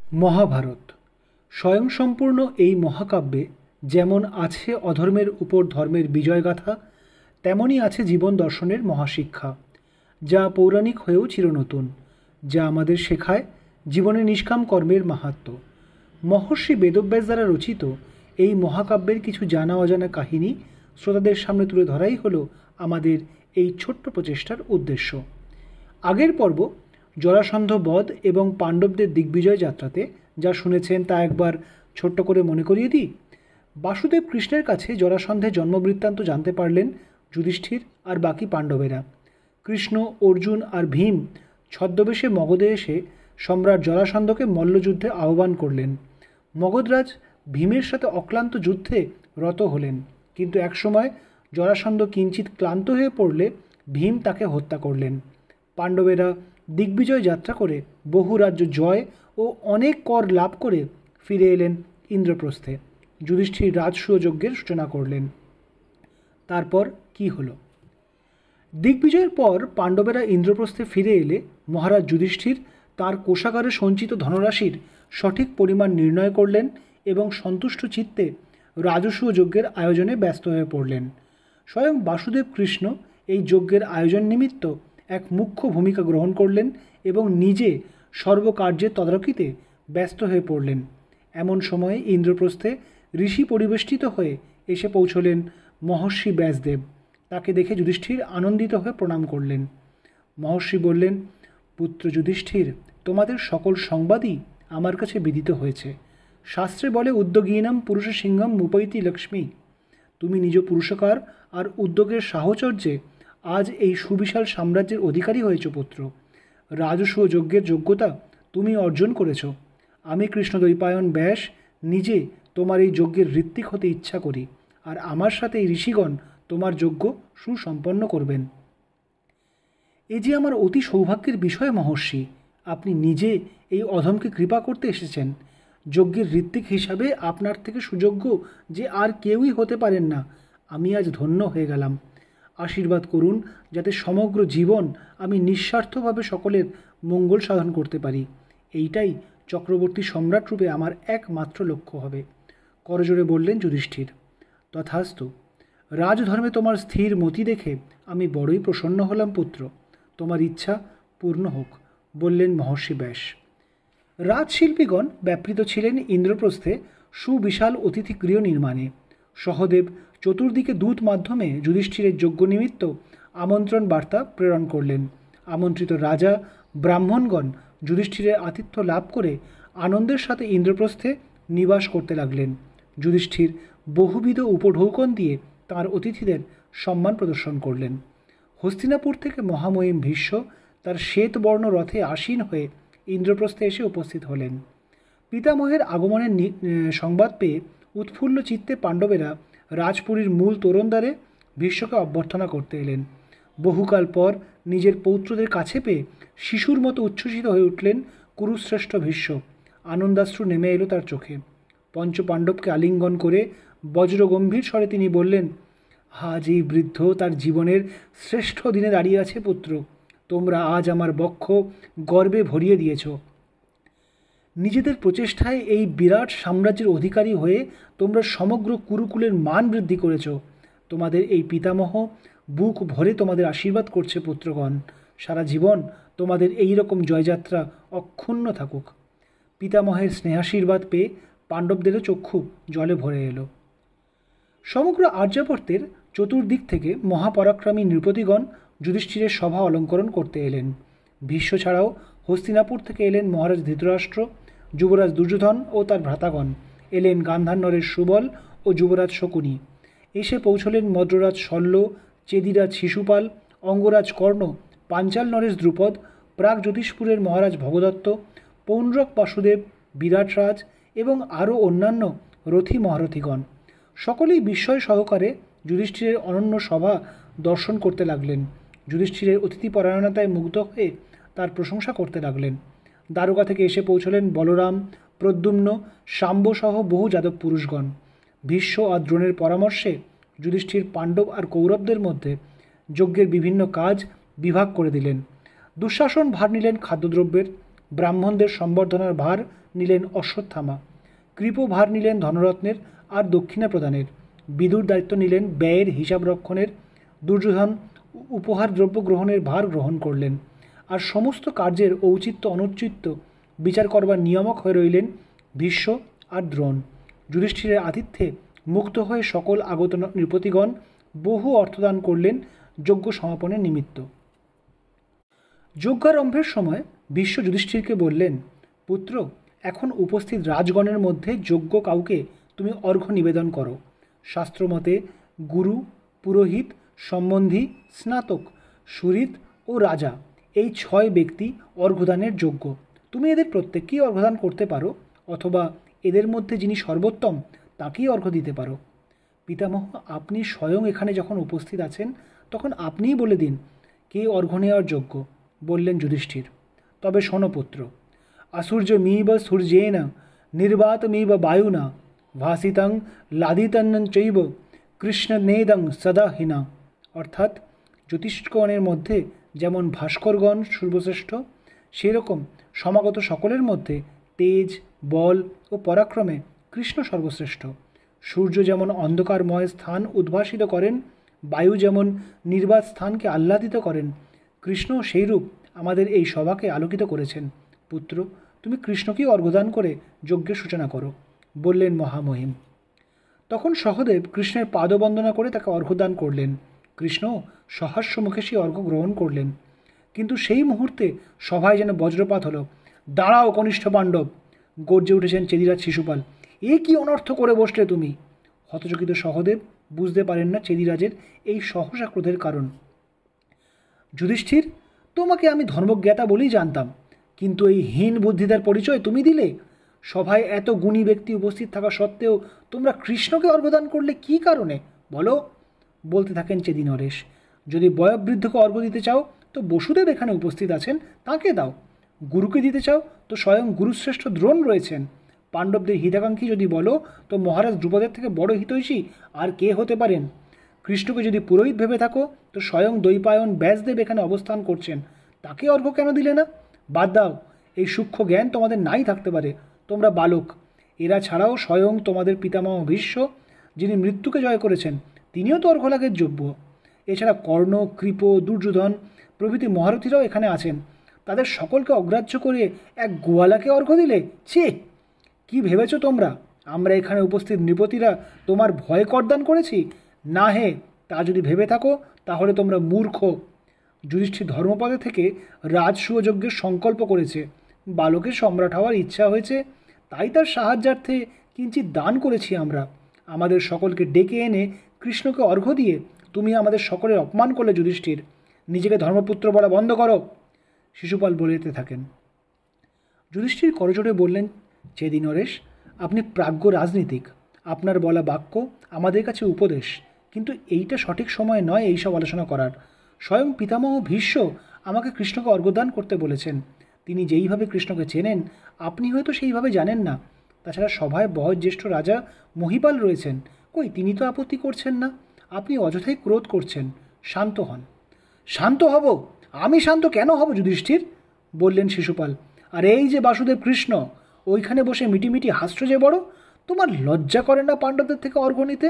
মহাভারত স্বয়ংসম্পূর্ণ এই মহাকাব্যে যেমন আছে অধর্মের উপর ধর্মের বিজয়গাথা, তেমনই আছে জীবন দর্শনের মহাশিক্ষা, যা পৌরাণিক হয়েও চিরনতুন, যা আমাদের শেখায় জীবনে নিষ্কাম কর্মের মাহাত্ম্য। মহর্ষি বেদব্যাস দ্বারা রচিত এই মহাকাব্যের কিছু জানা অজানা কাহিনী শ্রোতাদের সামনে তুলে ধরাই হলো আমাদের এই ছোট্ট প্রচেষ্টার উদ্দেশ্য। আগের পর্ব জরাসন্ধ বধ এবং পাণ্ডবদের দিগ্বিজয় যাত্রাতে যা শুনেছেন তা একবার ছোট্ট করে মনে করিয়ে দিই। বাসুদেব কৃষ্ণের কাছে জরাসন্ধের জন্মবৃত্তান্ত জানতে পারলেন যুধিষ্ঠির আর বাকি পাণ্ডবেরা। কৃষ্ণ, অর্জুন আর ভীম ছদ্মবেশে মগধে এসে সম্রাট জরাসন্ধকে মল্লযুদ্ধে আহ্বান করলেন। মগধরাজ ভীমের সাথে অক্লান্ত যুদ্ধে রত হলেন, কিন্তু একসময় জরাসন্ধ কিঞ্চিত ক্লান্ত হয়ে পড়লে ভীম তাকে হত্যা করলেন। পাণ্ডবেরা দিগ্বিজয় যাত্রা করে বহু রাজ্য জয় ও অনেক কর লাভ করে ফিরে এলেন ইন্দ্রপ্রস্থে। যুধিষ্ঠির রাজসূয় যজ্ঞের সূচনা করলেন। তারপর কি হলো? দিগ্বিজয়ের পর পাণ্ডবেরা ইন্দ্রপ্রস্থে ফিরে এলে মহারাজ যুধিষ্ঠির তার কোষাগারে সঞ্চিত ধনরাশির সঠিক পরিমাণ নির্ণয় করলেন এবং সন্তুষ্ট চিত্তে রাজসূয় যজ্ঞের আয়োজনে ব্যস্ত হয়ে পড়লেন। স্বয়ং বাসুদেব কৃষ্ণ এই যজ্ঞের আয়োজন নিমিত্ত এক মুখ্য ভূমিকা গ্রহণ করলেন এবং নিজে সর্বকার্যের তদারকিতে ব্যস্ত হয়ে পড়লেন। এমন সময়ে ইন্দ্রপ্রস্থে ঋষি পরিবেষ্টিত হয়ে এসে পৌঁছলেন মহর্ষি ব্যাসদেব। তাকে দেখে যুধিষ্ঠির আনন্দিত হয়ে প্রণাম করলেন। মহর্ষি বললেন, পুত্র যুধিষ্ঠির, তোমাদের সকল সংবাদই আমার কাছে বিদিত হয়েছে। শাস্ত্রে বলে উদ্যোগীনাম পুরুষ সিংহম মুপৈতি লক্ষ্মী। তুমি নিজ পুরুষকার আর উদ্যোগের সাহচর্যে আজ এই সুবিশাল সাম্রাজ্যের অধিকারী হয়েছ পুত্র। রাজসূয় যজ্ঞের যোগ্যতা তুমি অর্জন করেছ। আমি কৃষ্ণদ্বৈপায়ন ব্যাস নিজে তোমার এই যজ্ঞের ঋত্বিক হতে ইচ্ছা করি, আর আমার সাথে এই ঋষিগণ তোমার যজ্ঞ সুসম্পন্ন করবেন। এ যে আমার অতি সৌভাগ্যের বিষয় মহর্ষি, আপনি নিজে এই অধমকে কৃপা করতে এসেছেন। যজ্ঞের ঋত্বিক হিসাবে আপনার থেকে সুযোগ্য যে আর কেউই হতে পারেন না। আমি আজ ধন্য হয়ে গেলাম। আশীর্বাদ করুন যাতে সমগ্র জীবন আমি নিঃস্বার্থভাবে সকলের মঙ্গল সাধন করতে পারি। এইটাই চক্রবর্তী সম্রাট রূপে আমার একমাত্র লক্ষ্য হবে। করজোড়ে বললেন যুধিষ্ঠির। তথাস্তু। রাজধর্মে তোমার স্থির মতি দেখে আমি বড়ই প্রসন্ন হলাম পুত্র। তোমার ইচ্ছা পূর্ণ হোক, বললেন মহর্ষি ব্যাস। রাজশিল্পীগণ ব্যাপৃত ছিলেন ইন্দ্রপ্রস্থে সুবিশাল অতিথি গৃহ নির্মাণে। সহদেব চতুর্দিকে দূত মাধ্যমে যুধিষ্ঠিরের যজ্ঞ নিমিত্ত আমন্ত্রণ বার্তা প্রেরণ করলেন। আমন্ত্রিত রাজা ব্রাহ্মণগণ যুধিষ্ঠিরের আতিথ্য লাভ করে আনন্দের সাথে ইন্দ্রপ্রস্থে নিবাস করতে লাগলেন। যুধিষ্ঠির বহুবিধ উপঢৌকন দিয়ে তাঁর অতিথিদের সম্মান প্রদর্শন করলেন। হস্তিনাপুর থেকে মহামহিম ভীষ্ম তার শ্বেতবর্ণ রথে আসীন হয়ে ইন্দ্রপ্রস্থে এসে উপস্থিত হলেন। পিতামহের আগমনের সংবাদ পেয়ে উৎফুল্ল চিত্তে পাণ্ডবেরা রাজপুরীর মূল তোরণদ্বারে ভীষ্মকে অভ্যর্থনা করতে এলেন। বহুকাল পর নিজের পৌত্রদের কাছে পেয়ে শিশুর মতো উচ্ছ্বসিত হয়ে উঠলেন কুরুশ্রেষ্ঠ ভীষ্ম। আনন্দাশ্রু নেমে এলো তার চোখে। পঞ্চপাণ্ডবকে আলিঙ্গন করে বজ্রগম্ভীর স্বরে তিনি বললেন, আজ এই বৃদ্ধ তার জীবনের শ্রেষ্ঠ দিনে দাঁড়িয়ে আছে পুত্র। তোমরা আজ আমার বক্ষ গর্বে ভরিয়ে দিয়েছ। নিজেদের প্রচেষ্টায় এই বিরাট সাম্রাজ্যের অধিকারী হয়ে তোমরা সমগ্র কুরুকুলের মান বৃদ্ধি করেছ। তোমাদের এই পিতামহ বুক ভরে তোমাদের আশীর্বাদ করছে পুত্রগণ। সারা জীবন তোমাদের এই রকম জয়যাত্রা অক্ষুণ্ণ থাকুক। পিতামহের স্নেহাশীর্বাদ পেয়ে পাণ্ডবদেরও চক্ষু জলে ভরে এলো। সমগ্র আর্যাবর্তের চতুর্দিক থেকে মহাপরাক্রমী নৃপতিগণ যুধিষ্ঠিরের সভা অলঙ্করণ করতে এলেন। ভীষ্ম ছাড়াও হস্তিনাপুর থেকে এলেন মহারাজ ধৃতরাষ্ট্র, যুবরাজ দুর্যোধন ও তার ভ্রাতাগণ। এলেন গান্ধার সুবল ও যুবরাজ শকুনি। এসে পৌঁছলেন মদ্ররাজ শল্য, চেদিরাজ শিশুপাল, অঙ্গরাজ কর্ণ, পাঞ্চাল নরেশ দ্রুপদ, প্রাগ জ্যোতিষপুরের মহারাজ ভগদত্ত, পৌণ্ড্রক বাসুদেব, বিরাটরাজ এবং আরও অন্যান্য রথী মহারথীগণ। সকলেই বিস্ময় সহকারে যুধিষ্ঠিরের অনন্য সভা দর্শন করতে লাগলেন। যুধিষ্ঠিরের অতিথিপরায়ণতায় মুগ্ধ হয়ে তার প্রশংসা করতে লাগলেন। দ্বারকা থেকে এসে পৌঁছলেন বলরাম, প্রদ্যুম্ন, শাম্বসহ বহু যাদব পুরুষগণ। ভীষ্ম আর দ্রোণের পরামর্শে যুধিষ্ঠির পাণ্ডব আর কৌরবদের মধ্যে যজ্ঞের বিভিন্ন কাজ বিভাগ করে দিলেন। দুঃশাসন ভার নিলেন খাদ্যদ্রব্যের, ব্রাহ্মণদের সম্বর্ধনার ভার নিলেন অশ্বত্থামা, কৃপ ভার নিলেন ধনরত্নের আর দক্ষিণা প্রদানের, বিদুর দায়িত্ব নিলেন ব্যয়ের হিসাব রক্ষণের, দুর্যোধন উপহার দ্রব্য গ্রহণের ভার গ্রহণ করলেন, আর সমস্ত কার্যের ঔচিত্য অনুচিত্য বিচার করবার নিয়ামক হয়ে রইলেন ভীষ্ম আর দ্রোণ। যুধিষ্ঠিরের আতিথ্যে মুগ্ধ হয়ে সকল আগত নৃপতিগণ বহু অর্থদান করলেন যজ্ঞ সমাপনের নিমিত্ত। যজ্ঞারম্ভের সময় ভীষ্ম যুধিষ্ঠিরকে বললেন, পুত্র, এখন উপস্থিত রাজগণের মধ্যে যোগ্য কাউকে তুমি অর্ঘ্য নিবেদন করো। শাস্ত্রমতে গুরু, পুরোহিত, সম্বন্ধী, স্নাতক, সুহৃদ ও রাজা এই 6 ব্যক্তি অর্ঘ্যদানের যোগ্য। তুমি এদের প্রত্যেককেই অর্ঘ্যদান করতে পারো, অথবা এদের মধ্যে যিনি সর্বোত্তম তাকেই অর্ঘ্য দিতে পারো। পিতামহ, আপনি স্বয়ং এখানে যখন উপস্থিত আছেন তখন আপনিই বলে দিন কে অর্ঘ্য নেওয়ার যোগ্য, বললেন যুধিষ্ঠির। তবে শোনো পুত্র, আসূর্যমিব সূর্যেন নির্বাতমিব বায়ুনা ভাসিতং লাদিতন্নচৈব কৃষ্ণনেদং সদা হিনা। অর্থাৎ জ্যোতিষ্কগণের মধ্যে যেমন ভাস্করগণ সর্বশ্রেষ্ঠ, সেরকম সমাগত সকলের মধ্যে তেজ, বল ও পরাক্রমে কৃষ্ণ সর্বশ্রেষ্ঠ। সূর্য যেমন অন্ধকারময় স্থান উদ্ভাসিত করেন, বায়ু যেমন নির্বাত স্থানকে আহ্লাদিত করেন, কৃষ্ণ সেইরূপ আমাদের এই সভাকে আলোকিত করেছেন। পুত্র, তুমি কৃষ্ণকেই অর্ঘ্যদান করে যজ্ঞের সূচনা করো, বললেন মহামহিম। তখন সহদেব কৃষ্ণের পাদবন্দনা করে তাকে অর্ঘ্যদান করলেন। কৃষ্ণ সহাস্য মুখে সেই অর্ঘ্য গ্রহণ করলেন। কিন্তু সেই মুহূর্তে সভায় যেন বজ্রপাত হলো। দাঁড়াও কনিষ্ঠ পাণ্ডব, গর্জে উঠেছেন চেদিরাজ শিশুপাল, এ কি অনর্থ করে বসলে তুমি? হতচকিত সহদেব বুঝতে পারেন না চেদিরাজের এই সহসা ক্রোধের কারণ। যুধিষ্ঠির, তোমাকে আমি ধর্মজ্ঞাতা বলেই জানতাম, কিন্তু এই হীন বুদ্ধিতার পরিচয় তুমি দিলে। সভায় এত গুণী ব্যক্তি উপস্থিত থাকা সত্ত্বেও তোমরা কৃষ্ণকে অর্ঘ্যদান করলে কী কারণে বলো? বলতে থাকেন চেদি নরেশ, যদি বয়োবৃদ্ধকে অর্ঘ্য দিতে চাও তো বসুদেব এখানে উপস্থিত আছেন, তাকে দাও। গুরুকে দিতে চাও তো স্বয়ং গুরুশ্রেষ্ঠ দ্রোণ রয়েছেন। পাণ্ডবদের হিতাকাঙ্ক্ষী যদি বলো তো মহারাজ দ্রুপদের থেকে বড় হিতৈষী আর কে হতে পারেন? কৃষ্ণকে যদি পুরোহিত ভেবে থাকো তো স্বয়ং দ্বৈপায়ন ব্যাসদেব এখানে অবস্থান করছেন, তাকে অর্ঘ্য কেন দিলে না? বাদ দাও, এই সূক্ষ্ম জ্ঞান তোমাদের নাই থাকতে পারে, তোমরা বালক। এরা ছাড়াও স্বয়ং তোমাদের পিতামহ ভীষ্ম, যিনি মৃত্যুকে জয় করেছেন, তিনিও তো অর্ঘ্যলাভের যোগ্য। এছাড়া কর্ণ, কৃপ, দুর্যোধন প্রভৃতি মহারথীরাও এখানে আছেন, তাদের সকলকে অগ্রাহ্য করে এক গোয়ালাকে অর্ঘ্য দিলে? ছি! কি ভেবেছ তোমরা আমরা এখানে উপস্থিত নৃপতিরা তোমার ভয় করদান করেছি? না হে, তা যদি ভেবে থাকো তাহলে তোমরা মূর্খ। যুধিষ্ঠির ধর্মপদে থেকে রাজসূয়যজ্ঞের সংকল্প করেছে, বালকের সম্রাট হওয়ার ইচ্ছা হয়েছে, তাই তার সাহায্যার্থে কিঞ্চিৎ দান করেছি আমরা। আমাদের সকলকে ডেকে এনে কৃষ্ণকে অর্ঘ্য দিয়ে তুমি আমাদের সকলের অপমান করলে যুধিষ্ঠির। নিজেকে ধর্মপুত্র বলা বন্ধ করো, শিশুপাল বলিতে থাকেন। যুধিষ্ঠির করজোড়ে বললেন, চেদি নরেশ, আপনি প্রাজ্ঞ রাজনীতিক, আপনার বলা বাক্য আমাদের কাছে উপদেশ, কিন্তু এইটা সঠিক সময় নয় এইসব আলোচনা করার। স্বয়ং পিতামহ ভীষ্ম আমাকে কৃষ্ণকে অর্ঘ্যদান করতে বলেছেন। তিনি যেইভাবে কৃষ্ণকে চেনেন আপনি হয়তো সেইভাবে জানেন না। তাছাড়া সভায় বয়োজ্যেষ্ঠ রাজা মহিপাল রয়েছেন, কই তিনি তো আপত্তি করছেন না। আপনি অযথাই ক্রোধ করছেন, শান্ত হন। শান্ত হব? আমি শান্ত কেন হব যুধিষ্ঠির? বললেন শিশুপাল। আর এই যে বাসুদেব কৃষ্ণ, ওইখানে বসে মিটিমিটি হাস্য যে বড়, তোমার লজ্জা করে না পাণ্ডবদের থেকে অর্ঘ্য নিতে?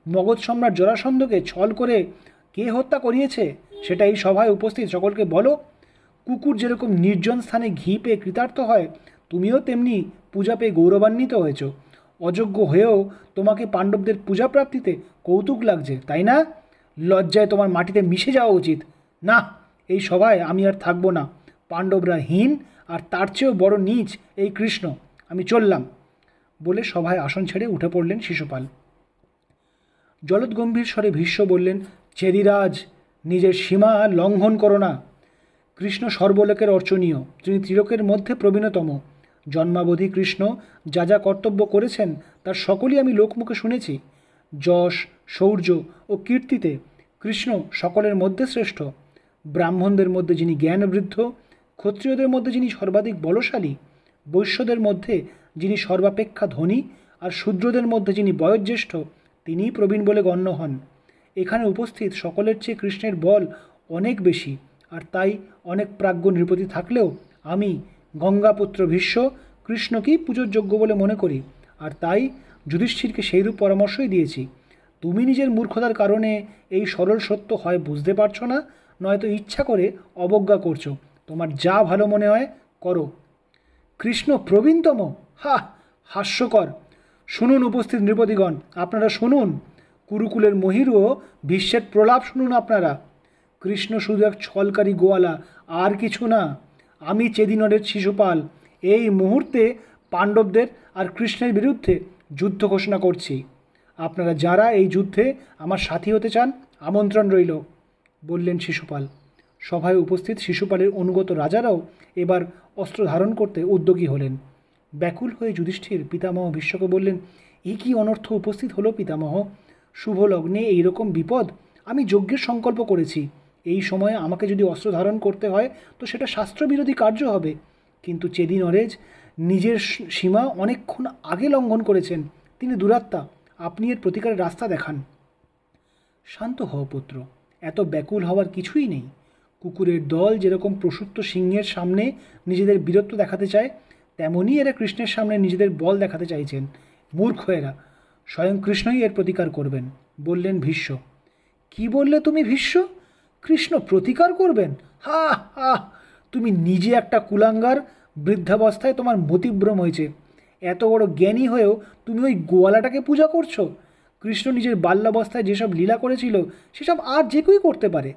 মগধ সম্রাট জরাসন্ধকে ছল করে কে হত্যা করিয়েছে সেটা এই সভায় উপস্থিত সকলকে বলো। কুকুর যেরকম নির্জন স্থানে ঘি পেয়ে কৃতার্থ হয়, তুমিও তেমনি পূজা পেয়ে গৌরবান্বিত হয়েছ। অযোগ্য হয়েও তোমাকে পাণ্ডবদের পূজা প্রাপ্তিতে কৌতুক লাগছে, তাই না? লজ্জায় তোমার মাটিতে মিশে যাওয়া উচিত। না, এই সভায় আমি আর থাকবো না। পাণ্ডবরা হীন, আর তার চেয়েও বড় নীচ এই কৃষ্ণ। আমি চললাম, বলে সভায় আসন ছেড়ে উঠে পড়লেন শিশুপাল। জলদগম্ভীর স্বরে ভীষ্ম বললেন, চেদিরাজ, নিজের সীমা লঙ্ঘন করো না। কৃষ্ণ সর্বলোকের অর্চনীয়, তিনি ত্রিলোকের মধ্যে প্রবীণতম। জন্মাবধি কৃষ্ণ যা যা কর্তব্য করেছেন তার সকলই আমি লোকমুখে শুনেছি। যশ, শৌর্য ও কীর্তিতে কৃষ্ণ সকলের মধ্যে শ্রেষ্ঠ। ব্রাহ্মণদের মধ্যে যিনি জ্ঞানবৃদ্ধ, ক্ষত্রিয়দের মধ্যে যিনি সর্বাধিক বলশালী, বৈশ্যদের মধ্যে যিনি সর্বাপেক্ষা ধনী, আর শূদ্রদের মধ্যে যিনি বয়োজ্যেষ্ঠ, তিনিই প্রবীণ বলে গণ্য হন। এখানে উপস্থিত সকলের চেয়ে কৃষ্ণের বল অনেক বেশি, আর তাই অনেক প্রাজ্ঞ নৃপতি থাকলেও আমি গঙ্গাপুত্র ভীষ্ম কৃষ্ণকেই পুজোর যোগ্য বলে মনে করি, আর তাই যুধিষ্ঠিরকে সেইরূপ পরামর্শই দিয়েছি। তুমি নিজের মূর্খতার কারণে এই সরল সত্য হয় বুঝতে পারছো না, নয়তো ইচ্ছা করে অবজ্ঞা করছো। তোমার যা ভালো মনে হয় করো। কৃষ্ণ প্রবীণতম? হা, হাস্যকর। শুনুন উপস্থিত নৃপতিগণ, আপনারা শুনুন। কুরুকুলের মহির ও ভীষ্মের প্রলাপ শুনুন আপনারা। কৃষ্ণ শুধু এক ছলকারী গোয়ালা, আর কিছু না। আমি চেদিনরের শিশুপাল। এই মুহূর্তে পাণ্ডবদের আর কৃষ্ণের বিরুদ্ধে যুদ্ধ ঘোষণা করছি। আপনারা যারা এই যুদ্ধে আমার সাথী হতে চান, আমন্ত্রণ রইল, বললেন শিশুপাল। সভায় উপস্থিত শিশুপালের অনুগত রাজারাও এবার অস্ত্র ধারণ করতে উদ্যোগী হলেন। ব্যাকুল হয়ে যুধিষ্ঠির পিতামহ ভীষ্মকে বললেন, এ কি অনর্থ উপস্থিত হলো পিতামহ? শুভ লগ্নে এইরকম বিপদ? আমি যজ্ঞের সংকল্প করেছি। এই সময়ে আমাকে যদি অস্ত্র ধারণ করতে হয় তো সেটা শাস্ত্রবিরোধী কার্য হবে। কিন্তু চেদিনরেজ নিজের সীমা অনেকক্ষণ আগে লঙ্ঘন করেছেন। তিনি দুরাত্মা। আপনি এর প্রতিকারের রাস্তা দেখান। শান্ত হও পুত্র, এত ব্যাকুল হওয়ার কিছুই নেই। কুকুরের দল যেরকম প্রসূত সিংহের সামনে নিজেদের বীরত্ব দেখাতে চায়, তেমনই এরা কৃষ্ণের সামনে নিজেদের বল দেখাতে চাইছেন। মূর্খ এরা। স্বয়ং কৃষ্ণই এর প্রতিকার করবেন, বললেন ভীষ্ম। কি বললে তুমি ভীষ্ম? কৃষ্ণ প্রতিকার করবেন? হা হা, তুমি নিজে একটা কুলাঙ্গার। বৃদ্ধাবস্থায় তোমার মতিভ্রম হয়েছে। এত বড় জ্ঞানী হয়েও তুমি ওই গোয়ালাটাকে পূজা করছো। কৃষ্ণ নিজের বাল্যাবস্থায় যেসব লীলা করেছিল সেসব আর যে কেউই করতে পারে।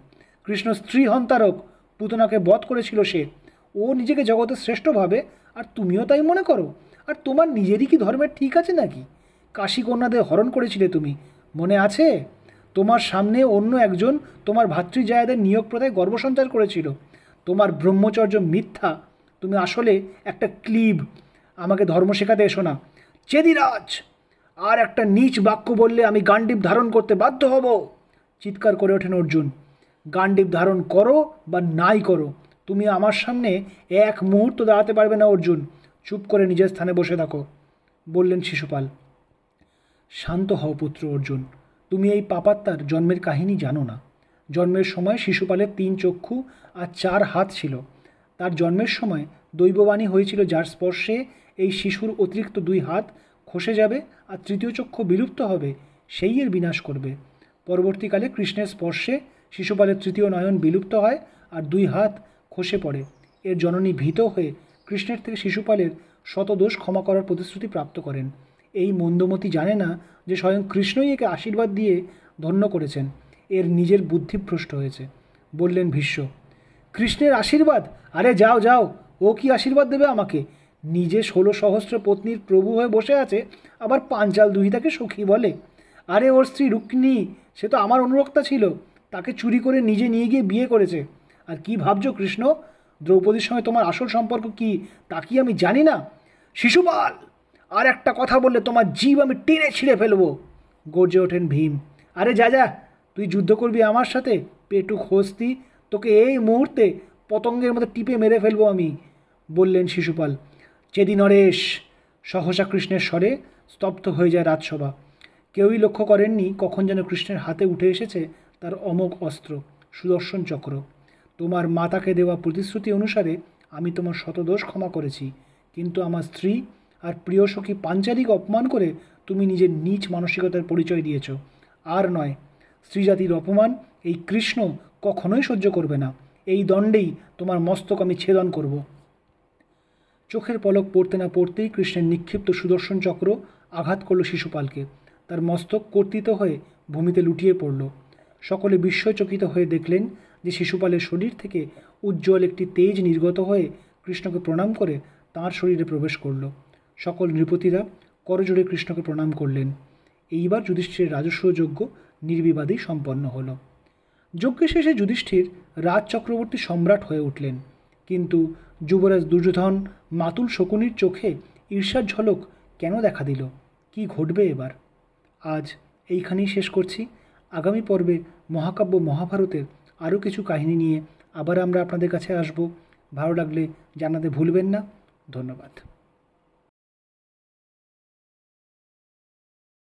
কৃষ্ণ স্ত্রী হন্তারক, পুতনাকে বধ করেছিল সে। ও নিজেকে জগতের শ্রেষ্ঠ ভাবে, আর তুমিও তাই মনে করো। আর তোমার নিজেরই কি ধর্মের ঠিক আছে নাকি? কাশী কন্যাদের হরণ করেছিলে তুমি, মনে আছে? তোমার সামনে অন্য একজন তোমার ভাতৃজায়াদের নিয়োগ প্রথায় গর্ভসঞ্চার করেছিল। তোমার ব্রহ্মচর্য মিথ্যা। তুমি আসলে একটা ক্লীব। আমাকে ধর্ম শেখাতে এসো না। চেদিরাজ, আর একটা নীচ বাক্য বললে আমি গান্ডীব ধারণ করতে বাধ্য হব, চিৎকার করে ওঠেন অর্জুন। গান্ডীব ধারণ করো বা নাই করো, তুমি আমার সামনে এক মুহূর্ত দাঁড়াতে পারবে না অর্জুন। চুপ করে নিজের স্থানে বসে থাকো, বললেন শিশুপাল। শান্ত হও পুত্র অর্জুন, তুমি এই পাপাত্মার জন্মের কাহিনী জানো না। জন্মের সময় শিশুপালের 3 চক্ষু আর 4 হাত ছিল। তার জন্মের সময় দৈববাণী হয়েছিল যার স্পর্শে এই শিশুর অতিরিক্ত 2 হাত খসে যাবে আর 3য় চক্ষু বিলুপ্ত হবে, সেই এর বিনাশ করবে। পরবর্তীকালে কৃষ্ণের স্পর্শে শিশুপালের 3য় নয়ন বিলুপ্ত হয় আর 2 হাত খসে পড়ে। এর জননী ভীত হয়ে কৃষ্ণের থেকে শিশুপালের শতদোষ ক্ষমা করার প্রতিশ্রুতি প্রাপ্ত করেন। এই মন্দমতি জানে না যে স্বয়ং কৃষ্ণই একে আশীর্বাদ দিয়ে ধন্য করেছেন। এর নিজের বুদ্ধি ভ্রষ্ট হয়েছে, বললেন ভীষ্ম। কৃষ্ণের আশীর্বাদ? আরে যাও যাও, ও কি আশীর্বাদ দেবে আমাকে? নিজে 16 সহস্র পত্নীর প্রভু হয়ে বসে আছে, আবার পাঞ্চাল দুহিতাকে সখী বলে। আরে ওর স্ত্রী রুক্মিণী, সে তো আমার অনুরক্তা ছিল। তাকে চুরি করে নিজে নিয়ে গিয়ে বিয়ে করেছে। আর কি ভাবছো কৃষ্ণ, দ্রৌপদীর সঙ্গে তোমার আসল সম্পর্ক কি তা কি আমি জানি না? শিশুপাল, আর একটা কথা বললে তোমার জীব আমি টেনে ছিঁড়ে ফেলবো, গর্জে ওঠেন ভীম। আরে যা যা, তুই যুদ্ধ করবি আমার সাথে? পেটুক হস্তি, তোকে এই মুহূর্তে পতঙ্গের মতো টিপে মেরে ফেলবো আমি, বললেন শিশুপাল। চেদিনরেশ, সহসা কৃষ্ণের স্বরে স্তব্ধ হয়ে যায় রাজসভা। কেউই লক্ষ্য করেননি কখন যেন কৃষ্ণের হাতে উঠে এসেছে তার অমোঘ অস্ত্র, সুদর্শন চক্র। তোমার মাতাকে দেওয়া প্রতিশ্রুতি অনুসারে আমি তোমার শতদোষ ক্ষমা করেছি, কিন্তু আমার স্ত্রী আর প্রিয় সখী পাঞ্চালীকে অপমান করে তুমি নিজের নীচ মানসিকতার পরিচয় দিয়েছ। আর নয়, স্ত্রীজাতির অপমান এই কৃষ্ণ কখনোই সহ্য করবে না। এই দণ্ডেই তোমার মস্তক আমি ছেদন করব। চোখের পলক পড়তে না পড়তেই কৃষ্ণের নিক্ষিপ্ত সুদর্শন চক্র আঘাত করল শিশুপালকে। তার মস্তক কর্তিত হয়ে ভূমিতে লুটিয়ে পড়ল। সকলে বিস্ময়চকিত হয়ে দেখলেন যে শিশুপালের শরীর থেকে উজ্জ্বল একটি তেজ নির্গত হয়ে কৃষ্ণকে প্রণাম করে তাঁর শরীরে প্রবেশ করল। সকল নৃপতিরা করজোড়ে কৃষ্ণকে প্রণাম করলেন। এইবার যুধিষ্ঠিরের রাজস্ব যজ্ঞ নির্বিবাদেই সম্পন্ন হল। যজ্ঞের শেষে যুধিষ্ঠির রাজ চক্রবর্তী সম্রাট হয়ে উঠলেন, কিন্তু যুবরাজ দুর্যোধন মাতুল শকুনির চোখে ঈর্ষার ঝলক কেন দেখা দিল? কি ঘটবে এবার? আজ এইখানেই শেষ করছি। আগামী পর্বে মহাকাব্য মহাভারতের আরও কিছু কাহিনী নিয়ে আবার আমরা আপনাদের কাছে আসব। ভালো লাগলে জানাতে ভুলবেন না। ধন্যবাদ।